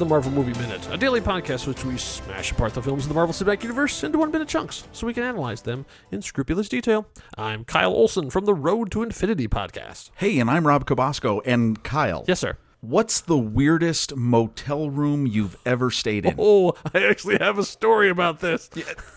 the Marvel Movie Minute, a daily podcast which we smash apart the films of the Marvel Cinematic Universe into 1 minute chunks so we can analyze them in scrupulous detail. I'm Kyle Olson from the Road to Infinity podcast. Hey, and I'm Rob Cabasco. And Kyle. Yes, sir. What's the weirdest motel room you've ever stayed in? Oh, I actually have a story about this.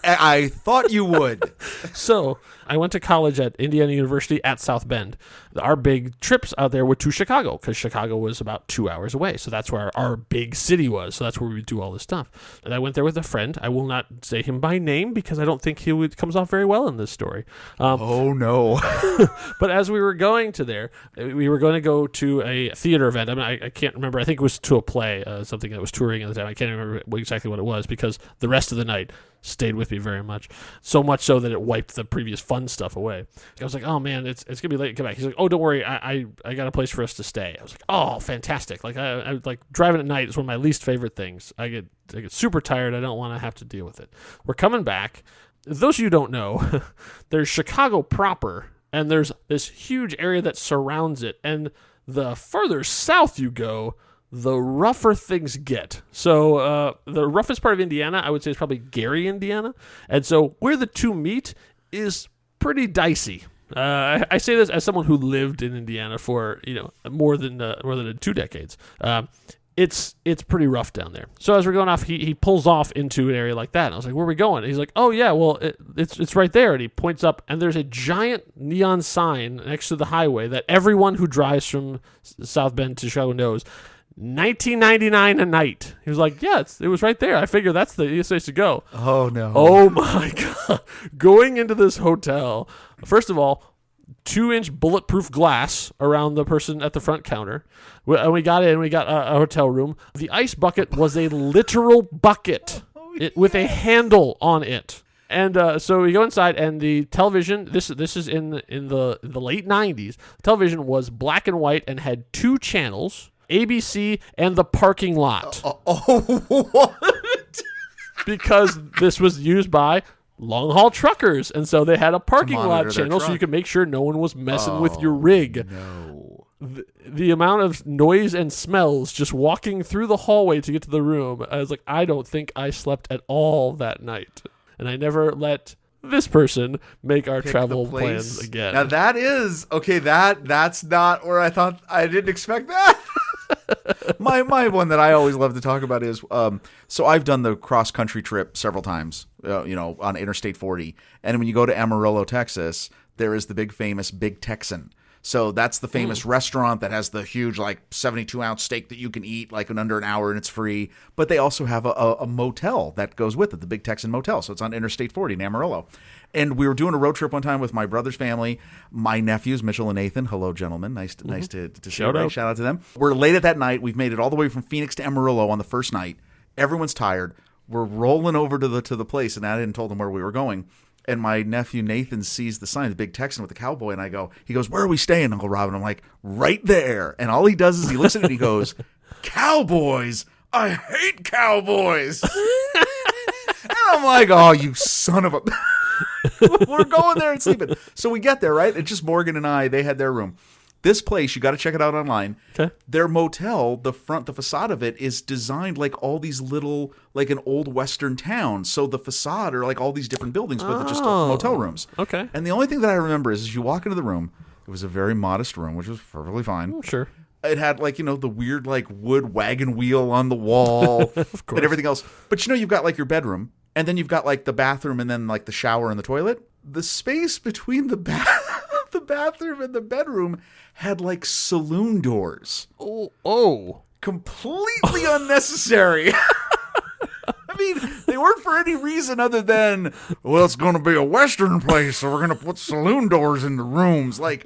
I thought you would. So, I went to college at Indiana University at South Bend. Our big trips out there were to Chicago, because Chicago was about 2 hours away. So that's where our big city was. So that's where we would do all this stuff. And I went there with a friend. I will not say him by name, because I don't think he comes off very well in this story. Oh, no. But as we were going to there, we were going to go to a theater event. I mean, I can't remember. I think it was to a play, something that was touring at the time. I can't remember exactly what it was, because the rest of the night stayed with me very much. So much so that it wiped the previous fun stuff away. I was like, oh man, it's going to be late to come back. He's like, oh, don't worry. I got a place for us to stay. I was like, oh, fantastic. Like I like driving at night is one of my least favorite things. I get super tired. I don't want to have to deal with it. We're coming back. Those of you who don't know, there's Chicago proper, and there's this huge area that surrounds it. And the further south you go, the rougher things get. So the roughest part of Indiana, I would say, is probably Gary, Indiana. And so where the two meet is pretty dicey. I say this as someone who lived in Indiana for more than 2 decades. It's pretty rough down there. So as we're going off, he pulls off into an area like that. And I was like, where are we going? And he's like, oh, yeah, well, it's right there. And he points up, and there's a giant neon sign next to the highway that everyone who drives from South Bend to Chicago knows. $19.99 a night. He was like, yeah, it was right there. I figure that's the easiest place to go. Oh, no. Oh, my God. Going into this hotel, first of all, 2-inch bulletproof glass around the person at the front counter. And we got in, we got a hotel room. The ice bucket was a literal bucket with a handle on it. And so we go inside, and the television, this is in the late 90s. The television was black and white and had 2 channels, ABC and the parking lot. What? Because this was used by long-haul truckers, and so they had a parking lot channel so you could make sure no one was messing with your rig. No. The amount of noise and smells just walking through the hallway to get to the room, I was like, I don't think I slept at all that night. And I never let this person make our travel plans again. Now that is, okay, that's not where I didn't expect that. My one that I always love to talk about is, so I've done the cross-country trip several times, on Interstate 40. And when you go to Amarillo, Texas, there is the big famous Big Texan. So that's the famous restaurant that has the huge, 72-ounce steak that you can eat in under an hour and it's free. But they also have a motel that goes with it, the Big Texan Motel. So it's on Interstate 40 in Amarillo. And we were doing a road trip one time with my brother's family, my nephews, Mitchell and Nathan. Hello, gentlemen. Nice to shout out. Shout out to them. We're late at that night. We've made it all the way from Phoenix to Amarillo on the first night. Everyone's tired. We're rolling over to the place, and I hadn't told them where we were going. And my nephew Nathan sees the sign, the Big Texan with the cowboy, and he goes, where are we staying, Uncle Rob? And I'm like, right there. And all he does is he looks at it and he goes, cowboys? I hate cowboys. And I'm like, oh, you son of a... We're going there and sleeping. So we get there, right? It's just Morgan and I. They had their room. This place, you got to check it out online. Okay. Their motel, the facade of it is designed like all these little, like an old Western town. So the facade are like all these different buildings, but they're just motel rooms. Okay. And the only thing that I remember is as you walk into the room, it was a very modest room, which was perfectly fine. Sure. It had the weird wood wagon wheel on the wall of course. And everything else. But you've got your bedroom, and then you've got the bathroom, and then the shower and the toilet. The space between the bathroom and the bedroom had saloon doors. Oh. Completely unnecessary. I mean, they weren't for any reason other than, well, it's going to be a Western place, so we're going to put saloon doors in the rooms. And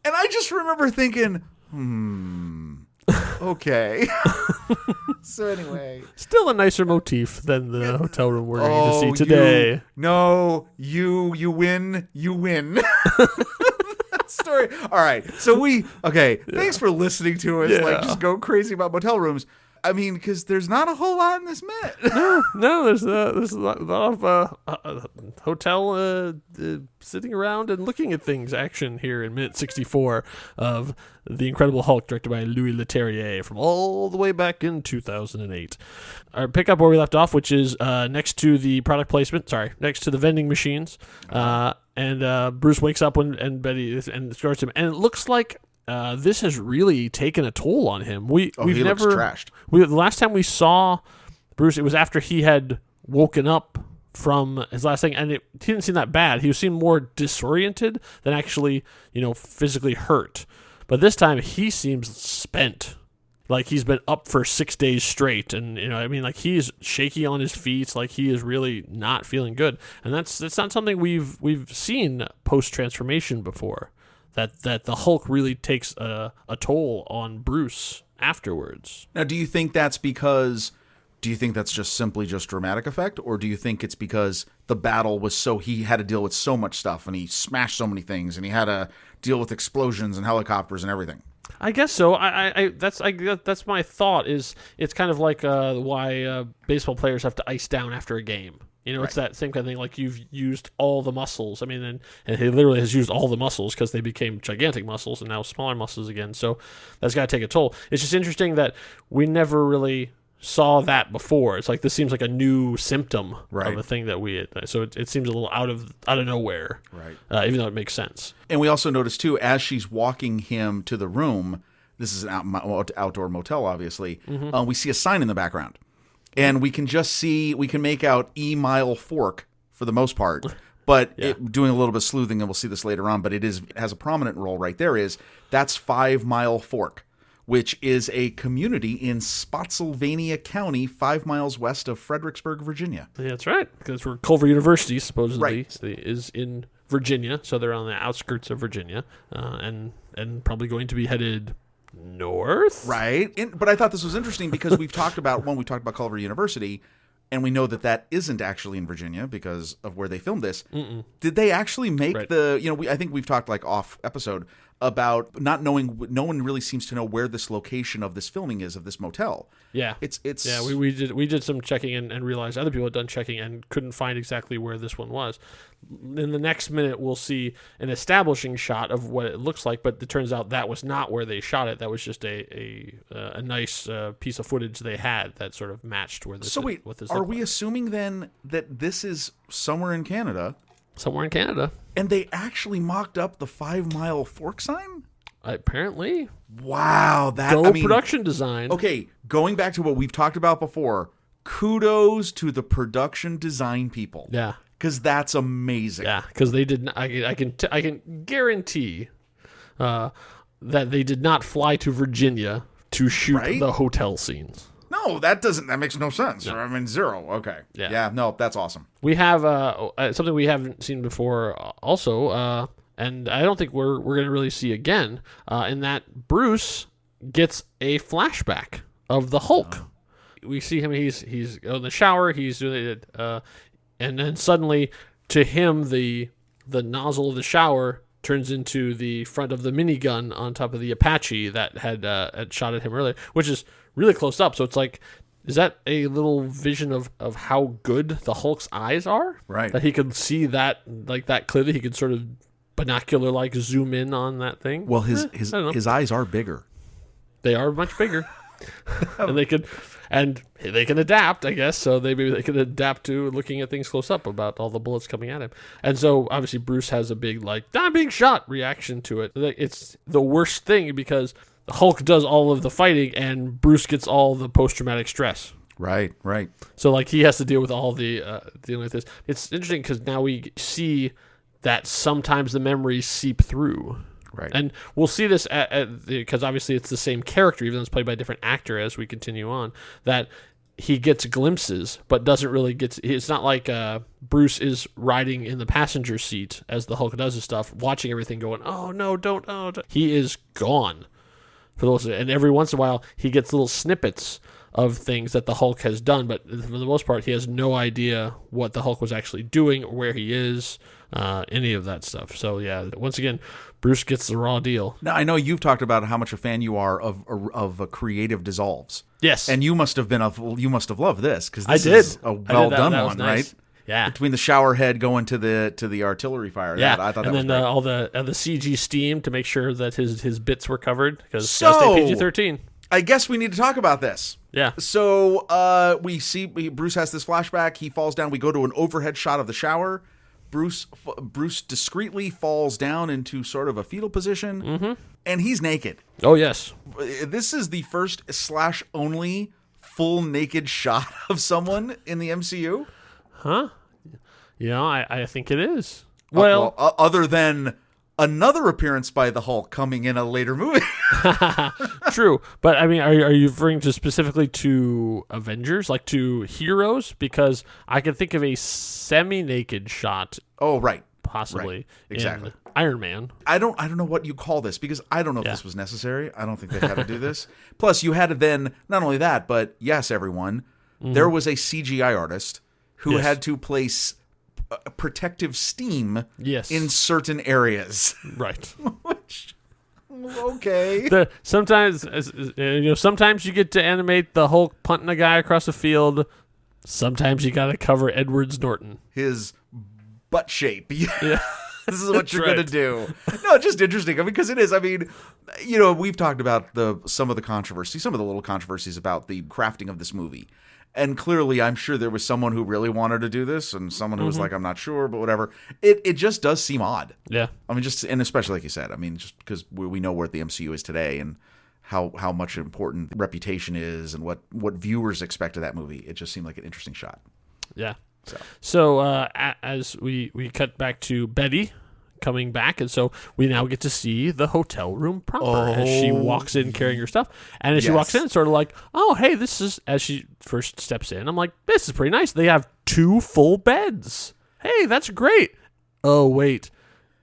I just remember thinking, okay. So anyway. Still a nicer motif than the hotel room we're going to see today. You win. You win. Story. All right. So thanks for listening to us. Yeah. Just go crazy about motel rooms. I mean, because there's not a whole lot in this minute. No, there's a lot of hotel sitting around and looking at things action here in minute 64 of The Incredible Hulk, directed by Louis Leterrier from all the way back in 2008. Our pick up where we left off, which is next to the product placement. Sorry, next to the vending machines. And Bruce wakes up and Betty starts him, and it looks like this has really taken a toll on him. We've he never looks trashed. The last time we saw Bruce, it was after he had woken up from his last thing, and he didn't seem that bad. He seemed more disoriented than actually, physically hurt. But this time he seems spent. Like he's been up for 6 days straight, and like he's shaky on his feet, like he is really not feeling good. And that's not something we've seen post transformation before. That the Hulk really takes a toll on Bruce afterwards. Now, do you think that's just simply just dramatic effect, or do you think it's because the battle was he had to deal with so much stuff, and he smashed so many things, and he had to deal with explosions and helicopters and everything? I guess so. That's my thought. Is it's kind of like why baseball players have to ice down after a game. It's that same kind of thing. Like you've used all the muscles. I mean, and he literally has used all the muscles because they became gigantic muscles and now smaller muscles again. So that's got to take a toll. It's just interesting that we never really saw that before. It's like this seems like a new symptom of a thing that we had. So it seems a little out of nowhere, right? Even though it makes sense. And we also notice too, as she's walking him to the room, this is an outdoor motel, obviously. Mm-hmm. We see a sign in the background, and we can make out E-Mile Fork for the most part. But doing a little bit of sleuthing, and we'll see this later on. But it has a prominent role right there. That's 5 Mile Fork, which is a community in Spotsylvania County, 5 miles west of Fredericksburg, Virginia. Yeah, that's right, because Culver University supposedly is in Virginia, so they're on the outskirts of Virginia, and probably going to be headed north. Right, but I thought this was interesting because we've talked about Culver University, and we know that isn't actually in Virginia because of where they filmed this. Mm-mm. Did they actually make I think we've talked like off episode about not knowing. No one really seems to know where this location of this filming is, of this motel. Yeah, it's we did some checking and realized other people had done checking and couldn't find exactly where this one was. In the next minute, we'll see an establishing shot of what it looks like, but it turns out that was not where they shot it. That was just a nice piece of footage they had that sort of matched where this. So wait, are we assuming then that this is somewhere in Canada? Somewhere in Canada. And they actually mocked up the 5 Mile Fork sign? Apparently. Wow. Production design. Okay, going back to what we've talked about before, kudos to the production design people. Yeah. Because that's amazing. Yeah, because they did not, I can guarantee that they did not fly to Virginia to shoot the hotel scenes. No, that makes no sense. No. I mean, zero. Okay. Yeah. No, that's awesome. We have something we haven't seen before also, and I don't think we're going to really see again, in that Bruce gets a flashback of the Hulk. Oh. We see him, he's in the shower, he's doing it, and then suddenly, to him, the nozzle of the shower turns into the front of the minigun on top of the Apache that had shot at him earlier, which is really close up. So it's like, is that a little vision of how good the Hulk's eyes are? Right. That he could see that clearly. He could sort of binocular zoom in on that thing. Well, his eyes are bigger. They are much bigger, and they can adapt, I guess. So maybe they can adapt to looking at things close up about all the bullets coming at him. And so obviously Bruce has a big I'm being shot reaction to it. It's the worst thing because the Hulk does all of the fighting and Bruce gets all the post-traumatic stress. Right. So he has to deal with all the dealing with this. It's interesting because now we see that sometimes the memories seep through. Right. And we'll see this because obviously it's the same character, even though it's played by a different actor as we continue on, that he gets glimpses, but doesn't really get. It's not like Bruce is riding in the passenger seat as the Hulk does his stuff, watching everything going, oh, no, don't. He is gone. For those, and every once in a while, he gets little snippets of things that the Hulk has done, but for the most part, he has no idea what the Hulk was actually doing or where he is, any of that stuff. So yeah, once again, Bruce gets the raw deal. Now, I know you've talked about how much a fan you are of creative dissolves. Yes, and you must have loved this because I this did. is a well done one, nice. right? Yeah, between the shower head going to the artillery fire. Yeah, I thought and that then was all the CG steam to make sure that his bits were covered because So- stay PG-13. I guess we need to talk about this. Yeah. So we see Bruce has this flashback. He falls down. We go to an overhead shot of the shower. Bruce discreetly falls down into sort of a fetal position, and he's naked. Oh yes. This is the first / only full naked shot of someone in the MCU. Huh? Yeah, I think it is. Well, other than another appearance by the Hulk coming in a later movie. True, but I mean, are you referring to specifically to Avengers, like to heroes? Because I can think of a semi-naked shot. Oh, right. Possibly. Right. Exactly. In Iron Man. I don't know what you call this because I don't know if this was necessary. I don't think they had to do this. Plus, you had to then, not only that, but yes, everyone, there was a CGI artist who had to place protective steam in certain areas. Right. Which, okay. Sometimes you get to animate the Hulk punting a guy across a field. Sometimes you got to cover Edward Norton. His butt shape. Yeah. This is what you're going to do. No, it's just interesting. I mean, because it is. I mean, we've talked about some of the little controversies about the crafting of this movie. And clearly, I'm sure there was someone who really wanted to do this and someone who was like, I'm not sure, but whatever. It just does seem odd. Yeah. I mean, and especially like you said, I mean, just because we know where the MCU is today and how much important reputation is and what viewers expect of that movie, it just seemed like an interesting shot. Yeah. So as we cut back to Betty coming back, and so we now get to see the hotel room proper as she walks in carrying her stuff. And as she walks in, it's sort of like, oh, hey, this is, as she first steps in, I'm like, this is pretty nice. They have 2 full beds. Hey, that's great. Oh, wait.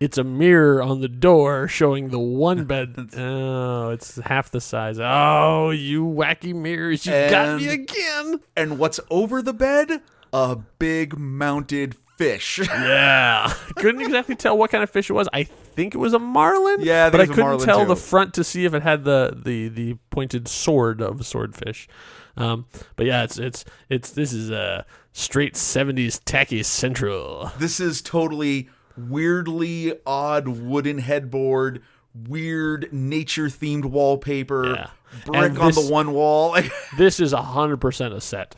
It's a mirror on the door showing the one bed. Oh, it's half the size. Oh, you wacky mirrors. You got me again. And what's over the bed? A big mounted fish. Yeah. Couldn't exactly tell what kind of fish it was. I think it was a marlin. Yeah, but I couldn't marlin tell too. the front to see if it had the pointed sword of a swordfish. But yeah, it's this is a straight 70s tacky central. This is totally weirdly odd wooden headboard, weird nature-themed wallpaper, brick on the one wall. This is 100% a set.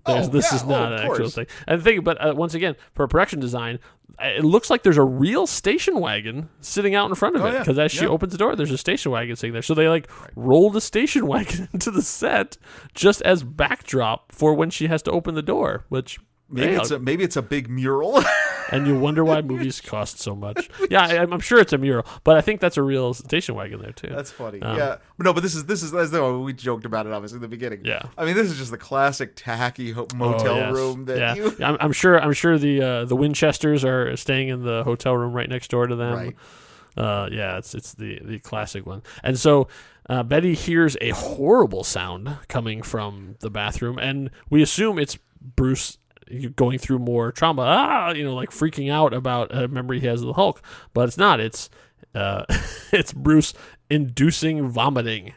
This is not an actual thing. And but once again, for production design, it looks like there's a real station wagon sitting out in front of it. Because as she opens the door, there's a station wagon sitting there. So they rolled a station wagon into the set just as backdrop for when she has to open the door. Which maybe it's a big mural. And you wonder why movies cost so much. Yeah, I'm sure it's a mural, but I think that's a real station wagon there too. That's funny. Yeah, no, but this is as though we joked about it obviously in the beginning. Yeah, I mean this is just the classic tacky motel room that I'm sure the Winchesters are staying in the hotel room right next door to them. Right. It's the classic one. And so Betty hears a horrible sound coming from the bathroom, and we assume it's Bruce going through more trauma, like freaking out about a memory he has of the Hulk, but it's not. It's it's Bruce inducing vomiting.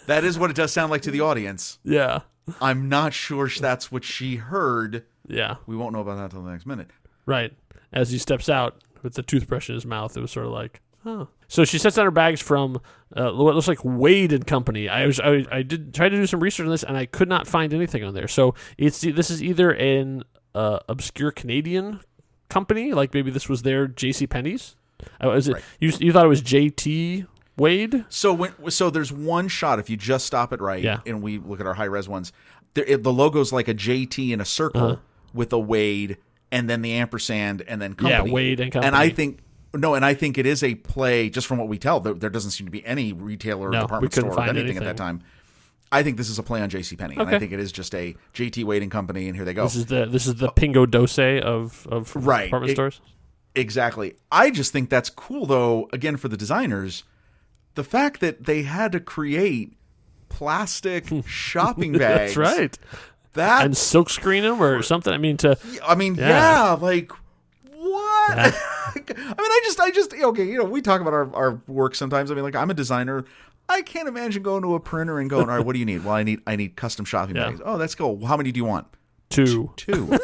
That is what it does sound like to the audience. Yeah, I'm not sure that's what she heard. Yeah, we won't know about that until the next minute. Right, as he steps out with the toothbrush in his mouth, it was sort of like, oh. So she sets down her bags from what looks like Wade and Company. I did try to do some research on this, and I could not find anything on there. So this is either an obscure Canadian company, like maybe this was their JCPenney's. Is it you thought it was JT Wade? So there's one shot if you just stop it right, and we look at our high res ones. The logo's like a JT in a circle with a Wade, and then the ampersand, and then Company. Yeah, Wade and Company. And I think it is a play, just from what we tell. There doesn't seem to be any retailer or department store or anything at that time. I think this is a play on JCPenney, and I think it is just a JT Wade and Company, and here they go. This is the Pingo Dose of department stores? Exactly. I just think that's cool, though, again, for the designers, the fact that they had to create plastic shopping bags. That's right. That And silkscreen them or something. I mean, like what? Yeah. I just okay. We talk about our work sometimes. I mean, like I'm a designer. I can't imagine going to a printer and going, all right, what do you need? Well, I need custom shopping bags. Oh, that's cool. How many do you want? 2. 2.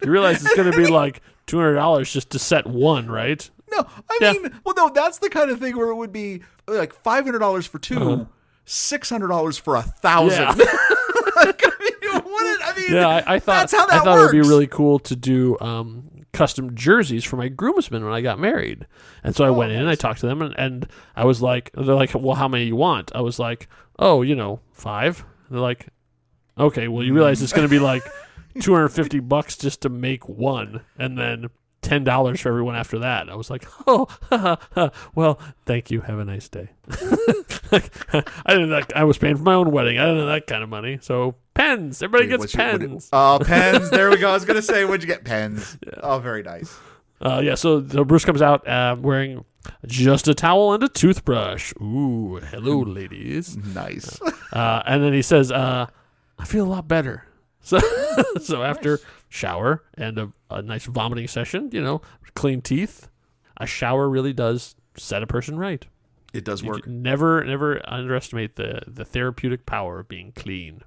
You realize it's going to be like $200 just to set one, right? No, I mean, well, no, that's the kind of thing where it would be like $500 for 2, $600 for 1,000. Yeah. I thought that's how that I thought works. it would be really cool to do custom jerseys for my groomsmen when I got married. And so I went in and I talked to them and I was like, they're like, well, how many you want? I was like, 5. They're like, okay, well, you realize it's going to be like $250 just to make one, and then $10 for everyone after that. I was like, well, thank you. Have a nice day. I was paying for my own wedding. I didn't have that kind of money. So pens. Everybody gets pens. Pens. There we go. I was going to say, what'd you get? Pens. Yeah. Oh, very nice. So Bruce comes out wearing just a towel and a toothbrush. Ooh, hello, ladies. Nice. And then he says, I feel a lot better. So after shower and a nice vomiting session, clean teeth, a shower really does set a person right. It does work. Never underestimate the therapeutic power of being clean.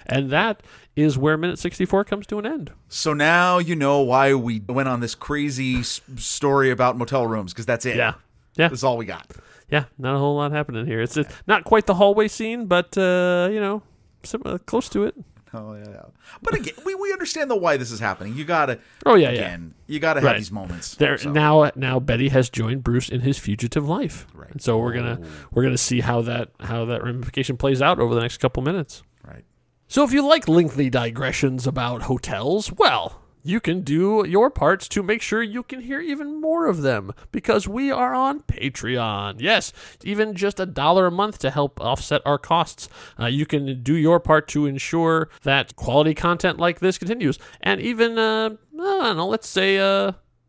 And that is where minute 64 comes to an end. So now you know why we went on this crazy story about motel rooms, because that's it. Yeah. That's all we got. Yeah, not a whole lot happening here. It's not quite the hallway scene, but, close to it. Oh yeah, but again, we understand why this is happening. You gotta. Oh yeah, you gotta have these moments. Now Betty has joined Bruce in his fugitive life, right? And so we're gonna see how that ramification plays out over the next couple minutes, right? So if you like lengthy digressions about hotels, well, you can do your parts to make sure you can hear even more of them, because we are on Patreon. Yes, even just $1 a month to help offset our costs. You can do your part to ensure that quality content like this continues. And even, I don't know, let's say,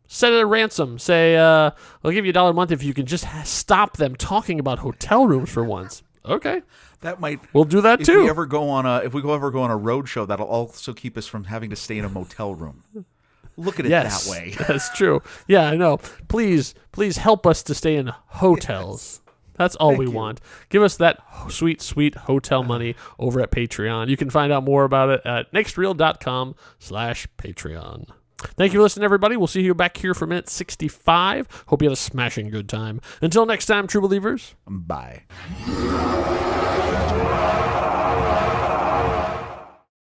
set a ransom. Say, I'll give you $1 a month if you can just stop them talking about hotel rooms for once. Okay. We'll do that too. If we ever go on a road show, that'll also keep us from having to stay in a motel room. Look at it that way. That's true. Yeah, I know. Please help us to stay in hotels. Yes. That's all we want. Give us that sweet, sweet hotel money over at Patreon. You can find out more about it at nextreel.com/Patreon. Thank you for listening, everybody. We'll see you back here for minute 65. Hope you had a smashing good time. Until next time, true believers. Bye.